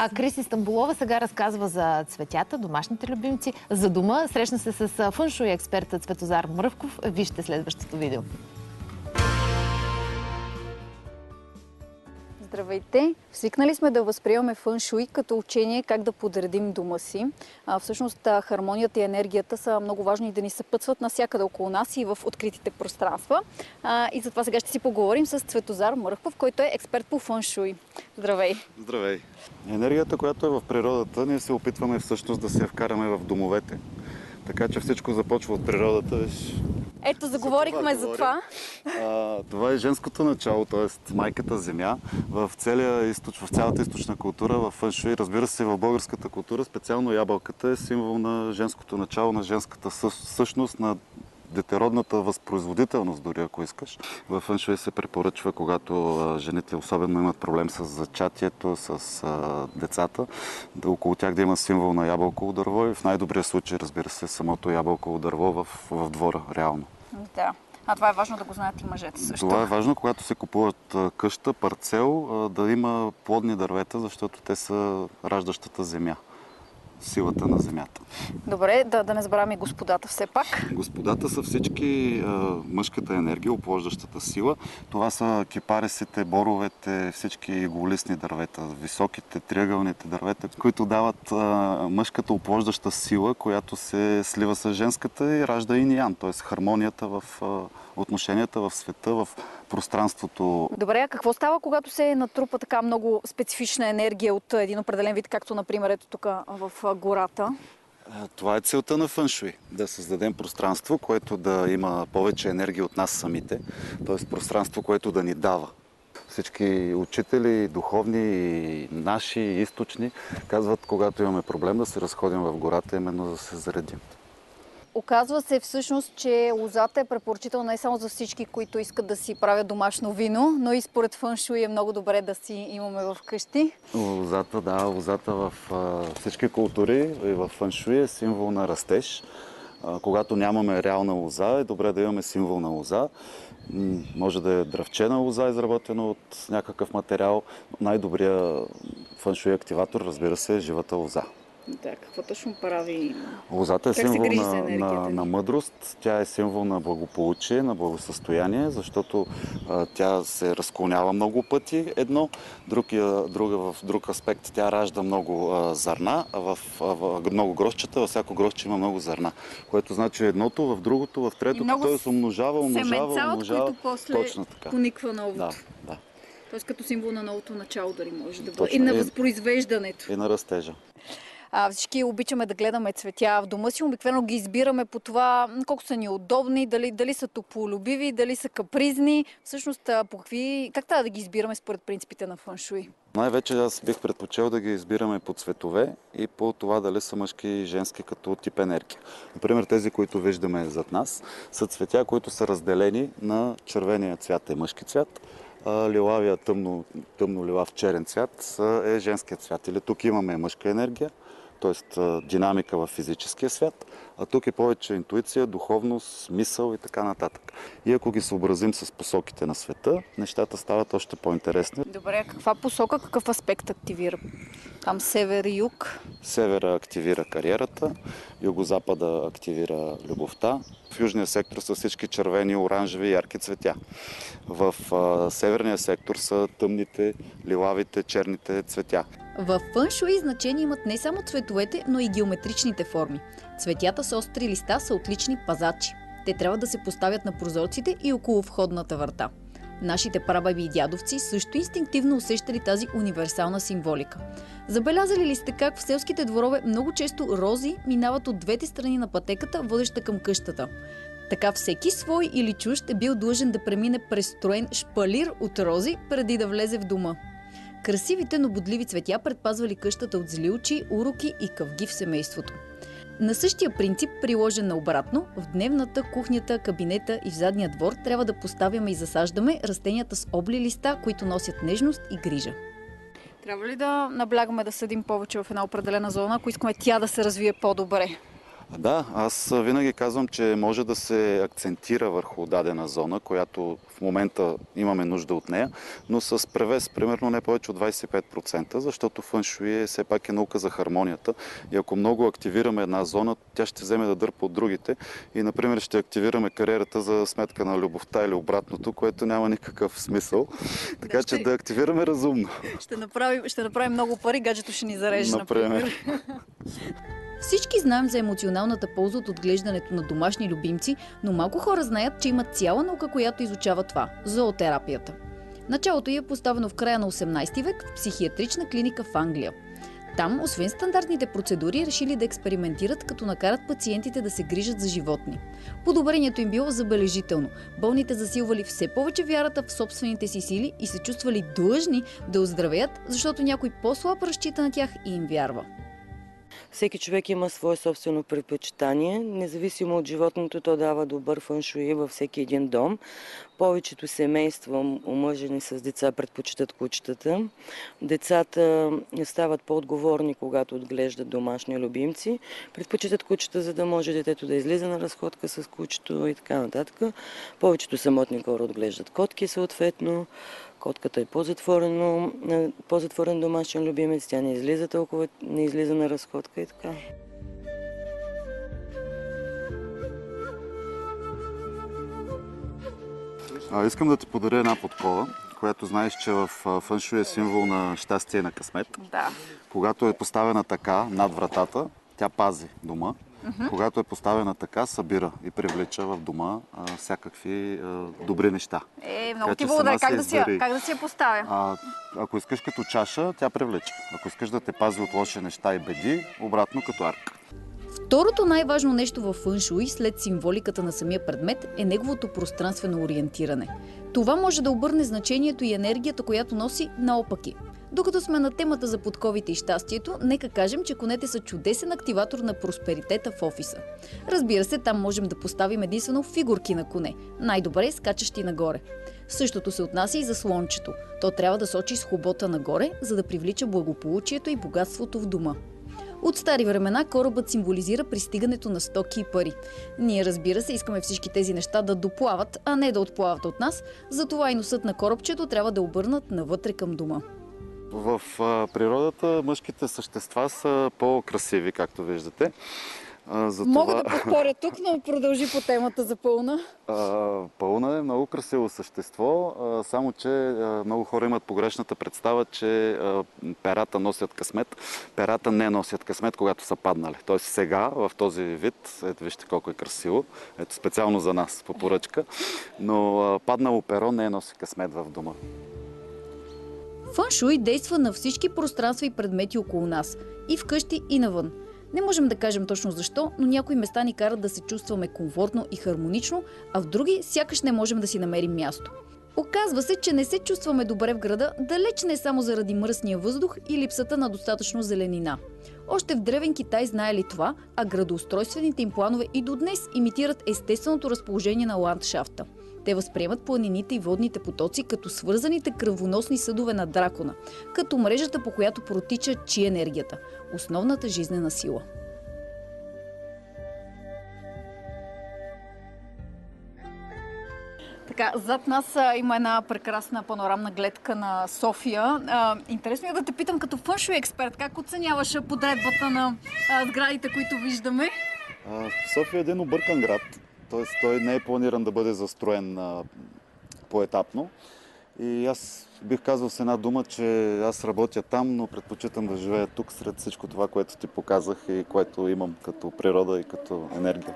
Криси Стамболова сега разказва за цветята, домашните любимци, за дома. Срещна се с фъншуй експерта Цветозар Мръвков. Вижте следващото видео. Здравейте! Свикнали сме да възприемаме фъншуй като учение как да подредим дома си. Всъщност хармонията и енергията са много важни да ни съпътстват навсякъде около нас и в откритите пространства. И затова сега ще си поговорим с Цветозар Мръвков, който е експерт по фъншуй. Здравей! Здравей! Енергията, която е в природата, ние се опитваме всъщност да се я вкараме в домовете. Така че всичко започва от природата. Ето, заговорихме за това. Това е женското начало, т.е. майката земя. В цялата източна култура, в фъншуй, разбира се, в българската култура, специално ябълката е символ на женското начало, на женската същност, на детеродната възпроизводителност, дори ако искаш. В фъншуй се препоръчва, когато жените особено имат проблем с зачатието, с децата, около тях да има символ на ябълково дърво и в най-добрия случай, разбира се, самото ябълково дърво в двора, реално. Да. Това е важно да го знаят и мъжете също. Това е важно, когато се купуват къща, парцел, да има плодни дървета, защото те са раждащата земя. Силата на земята. Добре, да не забравяме господата все пак. Господата са всички мъжката енергия, оплождащата сила. Това са кипарисите, боровете, всички иглолистни дървета, високите, триъгълните дървета, които дават мъжката оплождаща сила, която се слива с женската и ражда инь и ян, т.е. хармонията в отношенията в света, в пространството. Добре, а какво става, когато се натрупа така много специфична енергия от един определен вид, както например ето тук в гората? Това е целта на фъншуй. Да създадем пространство, което да има повече енергия от нас самите, т.е. пространство, което да ни дава. Всички учители, духовни и наши, и източни, казват, когато имаме проблем, да се разходим в гората, именно да се заредим. Оказва се всъщност, че лозата е препоръчителна не само за всички, които искат да си правят домашно вино, но и според фъншуй е много добре да си имаме в къщи. Лозата, да, лозата в всички култури и в фъншуй е символ на растеж. Когато нямаме реална лоза, е добре да имаме символ на лоза. Може да е дръвчена лоза, изработена от някакъв материал. Най-добрият фъншуй активатор, разбира се, е живата лоза. Да, какво точно прави? Лозата е символ на мъдрост, тя е символ на благополучие, на благосъстояние, защото тя се разклонява много пъти едно, в друг аспект тя ражда много зърна, в много грозчета, във всяко грозче има много зърна, което значи едното в другото, в третото, т.е. умножава. Семенца, от които после пониква новото. Да. Тоест като символ на новото начало дали може да бъде. И на възпроизвеждането. И на растежа. Всички обичаме да гледаме цветя в дома си. Обикновено ги избираме по това колко са ни удобни, дали са топлолюбиви, дали са капризни. Всъщност, как трябва да ги избираме според принципите на фъншуй? Най-вече аз бих предпочел да ги избираме по цветове и по това дали са мъжки и женски като тип енергия. Например, тези, които виждаме зад нас, са цветя, които са разделени на червения цвят е мъжки цвят, лилавия тъмно лилав черен цвят е женския цвят. Или тук имаме мъжка енергия, т.е. динамика в физическия свят, а тук е повече интуиция, духовност, мисъл и така нататък. И ако ги съобразим с посоките на света, нещата стават още по-интересни. Добре, каква посока, какъв аспект активира? Там север и юг? Севера активира кариерата, югозапада активира любовта. В южния сектор са всички червени, оранжеви и ярки цветя. В северния сектор са тъмните, лилавите, черните цветя. В фъншуй значение имат не само цветовете, но и геометричните форми. Цветята с остри листа са отлични пазачи. Те трябва да се поставят на прозорците и около входната врата. Нашите прабаби и дядовци също инстинктивно усещали тази универсална символика. Забелязали ли сте как в селските дворове много често рози минават от двете страни на пътеката, водеща към къщата? Така всеки свой или чужд е бил длъжен да премине през строен шпалир от рози, преди да влезе в дома. Красивите, но бодливи цветя предпазвали къщата от зли очи, уроки и къвги в семейството. На същия принцип, приложен на обратно, в дневната, кухнята, кабинета и в задния двор трябва да поставяме и засаждаме растенията с обли листа, които носят нежност и грижа. Трябва ли да наблягаме да съдим повече в една определена зона, ако искаме тя да се развие по-добре? Да, аз винаги казвам, че може да се акцентира върху дадена зона, която в момента имаме нужда от нея, но с превес, примерно не повече от 25%, защото фъншуи все пак е наука за хармонията. И ако много активираме една зона, тя ще вземе да дърпа от другите и, например, ще активираме кариерата за сметка на любовта или обратното, което няма никакъв смисъл. Така че да активираме разумно. Ще направим много пари, гаджето ще ни зареже, Например. Всички знаем за емоционалната полза от отглеждането на домашни любимци, но малко хора знаят, че има цяла наука, която изучава това – зоотерапията. Началото ѝ е поставено в края на 18 век в психиатрична клиника в Англия. Там, освен стандартните процедури, решили да експериментират, като накарат пациентите да се грижат за животни. Подобрението им било забележително. Болните засилвали все повече вярата в собствените си сили и се чувствали длъжни да оздравеят, защото някой по-слаб разчита на тях и им вярва. Всеки човек има свое собствено предпочитание. Независимо от животното, то дава добър фъншуи във всеки един дом. Повечето семейства, омъжени с деца, предпочитат кучетата. Децата стават по-отговорни, когато отглеждат домашни любимци. Предпочитат кучета, за да може детето да излиза на разходка с кучето и така нататък. Повечето самотни хора отглеждат котки съответно. Котката е по-затворен домашен любимец, тя не излиза на разходка и така. Искам да ти подаря една подкова, която знаеш, че в фъншуй е символ на щастие и на късмет. Да. Когато е поставена така над вратата, тя пази дома. Когато е поставена така, събира и привлича в дома всякакви добри неща. Много ти благодаря. Как да си я поставя? Ако искаш като чаша, тя привлича. Ако искаш да те пази от лоши неща и беди, обратно като арка. Второто най-важно нещо във фъншуй, след символиката на самия предмет, е неговото пространствено ориентиране. Това може да обърне значението и енергията, която носи, наопаки. Докато сме на темата за подковите и щастието, нека кажем, че конете са чудесен активатор на просперитета в офиса. Разбира се, там можем да поставим единствено фигурки на коне, най-добре скачащи нагоре. Същото се отнася и за слончето. То трябва да сочи с хобота нагоре, за да привлича благополучието и богатството в дома. От стари времена корабът символизира пристигането на стоки и пари. Ние, разбира се, искаме всички тези неща да доплават, а не да отплават от нас, затова и носът на корабчето трябва да е обърнат навътре към дома. В природата мъжките същества са по-красиви, както виждате. Мога да повторя тук, но продължи по темата за пълна. Пълна е много красиво същество, само че много хора имат погрешната представа, че перата носят късмет. Перата не носят късмет, когато са паднали. Тоест сега в този вид, ето вижте колко е красиво, ето специално за нас по поръчка, но паднало перо не носи късмет в дома. Фъншуй действа на всички пространства и предмети около нас, и вкъщи, и навън. Не можем да кажем точно защо, но някои места ни карат да се чувстваме комфортно и хармонично, а в други сякаш не можем да си намерим място. Оказва се, че не се чувстваме добре в града, далеч не само заради мръсния въздух и липсата на достатъчно зеленина. Още в древен Китай знаели това, а градоустройствените им планове и до днес имитират естественото разположение на ландшафта. Те възприемат планините и водните потоци като свързаните кръвоносни съдове на дракона, като мрежата, по която протича чи енергията – основната жизнена сила. Така, зад нас има една прекрасна панорамна гледка на София. Интересно е да те питам като фъншуй експерт, как оценяваш подредбата на сградите, които виждаме? София е един объркан град. Т.е. той не е планиран да бъде застроен поетапно. И аз бих казал с една дума, че аз работя там, но предпочитам да живея тук сред всичко това, което ти показах и което имам като природа и като енергия.